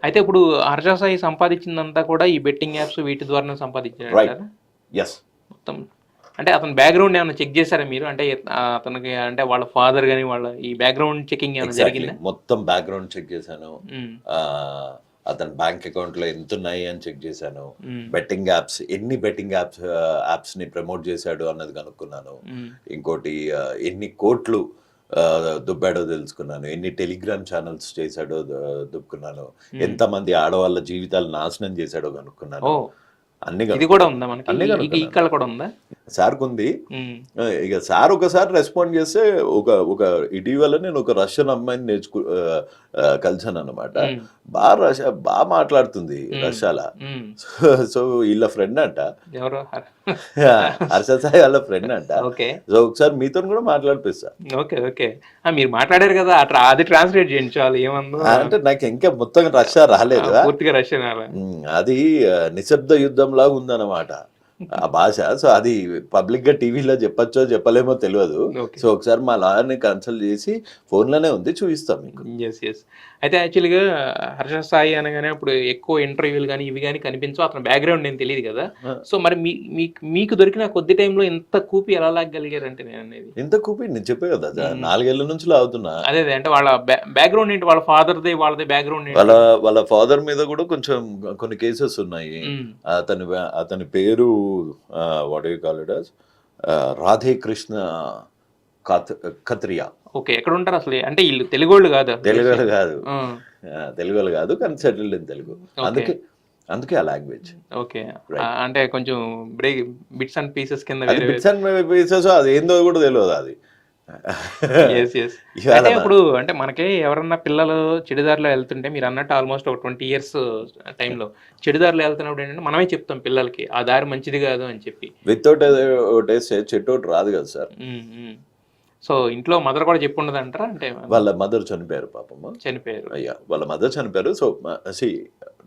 అయితే ఇప్పుడు హర్ష సాయి సంపాదించిందంతా కూడా ఈ బెట్టింగ్ యాప్స్ వీటి ద్వారానే రైట్. సంపాదించారంటారా? ఎస్. మొత్తం అంటే అతని బ్యాక్‌గ్రౌండ్ ఏమైనా చెక్ చేసారా మీరు? అంటే అతనికి అంటే వాళ్ళ ఫాదర్ గాని వాళ్ళ ఈ బ్యాక్‌గ్రౌండ్ చెకింగ్ ఏమైనా ఎగ్జాక్ట్లీ జరిగిందా? మొత్తం బ్యాక్గ్రౌండ్ చెక్ చేశాను. హ్మ్. అతని బ్యాంక్ అకౌంట్లో ఎంత ఉన్నాయి అని చెక్ చేశాను. హ్మ్. బెట్టింగ్ యాప్స్ ఎన్ని బెట్టింగ్ యాప్స్ని ప్రమోట్ చేశాడు అన్నది కనుక్కున్నాను. హ్మ్. ఇంకోటి ఎన్ని కోట్లు దుబ్బాడో తెలుసుకున్నాను. ఎన్ని టెలిగ్రామ్ ఛానల్స్ చేశాడో దుబ్బుకున్నాను. హ్మ్. ఎంతమంది ఆడవాళ్ళ జీవితాలు నాశనం చేశాడో కనుక్కున్నాను. ఓహ్! అన్ని ఇది కూడా కనుక్కున్నాను. ఉందా మనకి? అన్ని ఈ కనుక్కున్నాను. కళ కూడా ఉందా? సార్‌కు ఉంది. హ్మ్. ఇక సార్ ఒకసారి రెస్పాండ్ చేస్తే ఒక ఒక ఇటీవల నేను ఒక రష్యన్ అమ్మాయిని కలిసానన్నమాట. హ్మ్. బా మాట్లాడుతుంది హ్మ్. రష్యాలో. హ్మ్. సో వీళ్ళ ఫ్రెండ్ అంట. ఎవరు? హర్ష సాయి వాళ్ళ ఫ్రెండ్ అంట. ఓకే. సో ఒకసారి మీతోని కూడా మాట్లాడిపిస్తా. ఓకే. ఓకే. మీరు మాట్లాడారు కదా! అది ట్రాన్స్‌లేట్ చేయండి చాలు ఏముందో. అంటే నాకు ఇంకా మొత్తం రష్యా రాలేదు. పూర్తిగా రష్యన్ అలా. అది నిశ్శబ్ద యుద్ధంలాగా ఉందన్నమాట ఆ భాష. సో అది పబ్లిక్‌గా టీవీలో చెప్పచ్చో చెప్పలేమో తెలవదు. ఓకే. సో ఒకసారి మా లాయర్‌ని కన్సల్ట్ చేసి ఫోన్‌లోనే ఉంది చూపిస్తా మీకు. యెస్. యెస్. అయితే యాక్చువల్‌గా హర్ష సాయి అనగానే అప్పుడు ఎక్కువ ఇంటర్వ్యూలు గాని, ఇవి గాని కనిపించవు. అతని బ్యాక్‌గ్రౌండ్ ఏం తెలీదు కదా! ఆ! సో మరి మీకు దొరికిన కొద్ది టైంలో ఇంత కూపి ఎలా లాగగలిగారంటే నేననేది? ఎంత కూపి నేను చెప్పా కదా! హ్మ్. 4 ఏళ్ల నుంచి లాగుతున్నా. అదే. అంటే వాళ్ళ బ్యాక్‌గ్రౌండ్ ఏంటి? వాళ్ళ ఫాదర్‌ది, వాళ్ళది బ్యాక్‌గ్రౌండ్ వాళ్ళ ఏంటి? వాళ్ళ ఫాదర్ మీద కూడా కొంచెం కొన్ని కేసెస్ ఉన్నాయి. హ్మ్. అతని పేరు what do you call it as Radhe Krishna కత్ కత్రియా. ఓకే. ఎక్కడుంటారు అసలు? అంటే ఈళ్ళు తెలుగోళ్ళు కాదా బేసిక్? తెలుగోళ్ళు కాదు. ఆ! తెలుగోళ్ళు కాదు. కానీ సెటిల్డ్ ఇన్ తెలుగు. ఓకే. అందుకే అందుకే ఆ లాంగ్వేజ్. ఓకే. రైట్. అంటే కొంచెం బిట్స్ అండ్ పీసెస్ కింద అది వేరే వేరే. బిట్స్ అండ్ పీసెస్ అదేందో కూడా తెలవదు అది. యెస్. యెస్. ఇవాళ అయితే ఇప్పుడు అంటే మనకి ఎవరన్నా పిల్లలు చెడు దారిలో ఎళ్తుంటే మీరన్నట్టు ఆల్‌మోస్ట్ ఒక 20 ఇయర్స్ టైంలో చెడు దారిలో ఎళ్తున్నప్పుడు ఏంటంటే మనమే చెప్తాం పిల్లలకి. ఆ దారి మంచిది కాదు అని చెప్పి. వితౌట్ ఒకటేస్తే చెట్టు ఒకటి రాదు కదా సార్. హ్మ్. హ్మ్. సో ఇంట్లో మదర్ కూడా చెప్పుండదంటారా? అంటే వాళ్ళ మదర్ చనిపోయారు పాపము. చనిపోయారు. అయ్యా వాళ్ళ మదర్ చనిపోయారు. సో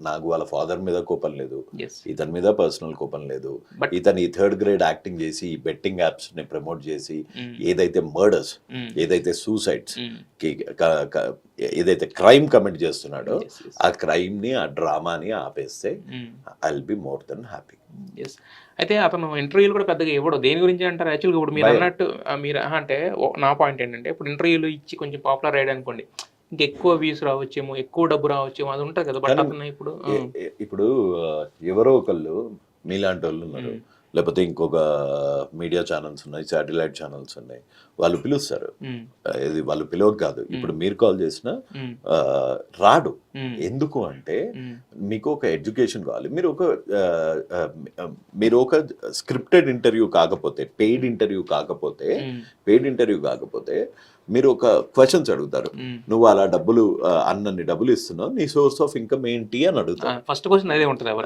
నాకు వాళ్ళ ఫాదర్ మీద కోపం లేదు. యెస్. ఇతని మీద పర్సనల్ కోపం లేదు. బట్ ఇతను ఈ థర్డ్ గ్రేడ్ యాక్టింగ్ చేసి ఈ బెట్టింగ్ యాప్స్ని ప్రమోట్ చేసి హ్మ్. ఏదైతే మర్డర్స్, హ్మ్. ఏదైతే సూసైడ్స్, హ్మ్. ఏదైతే క్రైమ్ కమిట్ చేస్తున్నాడో యెస్. యెస్. ఆ క్రైమ్ని ఆ డ్రామాని ఆపేస్తే హ్మ్. I will be more than happy. Yes. అయితే అతను ఇంటర్వ్యూలు కూడా పెద్దగా ఇవ్వడు. దేని గురించి అంటారు యాక్చువల్‌గా ఇప్పుడు భయం. మీరన్నట్టు మీరు అంటే నా పాయింట్ ఏంటంటే ఇప్పుడు ఇంటర్వ్యూలు ఇచ్చి కొంచెం పాపులర్ అయ్యాడనుకోండి. ఇంకెక్కువ వ్యూస్ రావచ్చేమో, ఎక్కువ డబ్బు రావచ్చేమో అది ఉంటది కదా! బట్ కానీ అతను ఇప్పుడు ఇప్పుడు ఎవరో ఒకళ్ళు మీలాంటి వాళ్ళు ఉన్నారు. హ్మ్. లేకపోతే ఇంకొక మీడియా ఛానల్స్ ఉన్నాయి, శాటిలైట్ ఛానల్స్ ఉన్నాయి. వాళ్ళు పిలుస్తారు. హ్మ్. ఇది వాళ్ళు పిలవక కాదు. ఇప్పుడు మీరు కాల్ చేసినా హ్మ్. రాడు. హ్మ్. ఎందుకు అంటే హ్మ్. మీకు ఒక ఎడ్యుకేషన్ కావాలి. మీరు ఒక స్క్రిప్టెడ్ ఇంటర్వ్యూ కాకపోతే, హ్మ్. పెయిడ్ ఇంటర్వ్యూ కాకపోతే మీరు ఒక క్వెషన్స్ అడుగుతారు. హ్మ్. నువ్వు అలా డబ్బులు అన్నన్ని డబ్బులు ఇస్తున్నావు. నీ సోర్స్ ఆఫ్ ఇన్‌కమ్ ఏంటి అని అడుగుతారు. ఫస్ట్ క్వెషన్ అదే ఉంటది ఎవరికి.